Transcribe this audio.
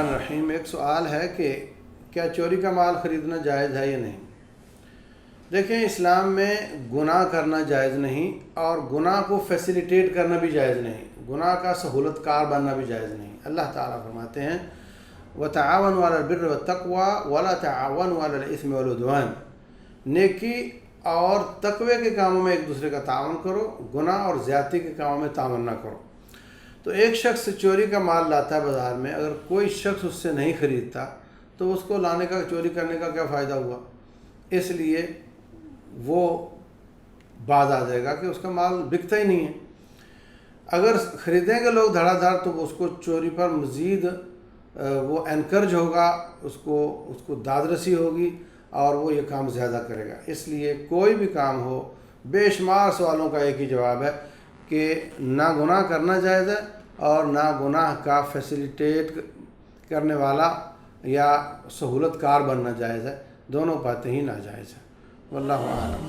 बिस्मिल्लाहिर्रहमानिर्रहीम। एक सवाल है कि क्या चोरी का माल ख़रीदना जायज़ है या नहीं। देखें, इस्लाम में गुनाह करना जायज़ नहीं और गुनाह को फैसिलिटेट करना भी जायज़ नहीं, गुनाह का सहूलतकार बनना भी जायज़ नहीं। अल्लाह ताला फरमाते हैं वतआवनु अलल बिर्रि वत्तक़वा वला तआवनु अलल इस्मि वल उद्वान। नेकी और तकवे के कामों में एक दूसरे का तावन करो, गुनाह और ज़्यादती के कामों में तावन ना करो। तो एक शख्स चोरी का माल लाता है बाज़ार में, अगर कोई शख्स उससे नहीं ख़रीदता तो उसको लाने का, चोरी करने का क्या फ़ायदा हुआ। इसलिए वो बाज आ जाएगा कि उसका माल बिकता ही नहीं है। अगर ख़रीदेंगे लोग धड़ाधड़ तो उसको चोरी पर मज़ीद वो एनकरेज होगा, उसको दादरसी होगी और वो ये काम ज़्यादा करेगा। इसलिए कोई भी काम हो, बेशुमार सवालों का एक ही जवाब है कि ना गुनाह करना जायज़ है और ना गुनाह का फैसिलिटेट करने वाला या सहूलतकार बनना जायज़ है। दोनों बातें ही नाजायज़ है। वल्लाहु आलम।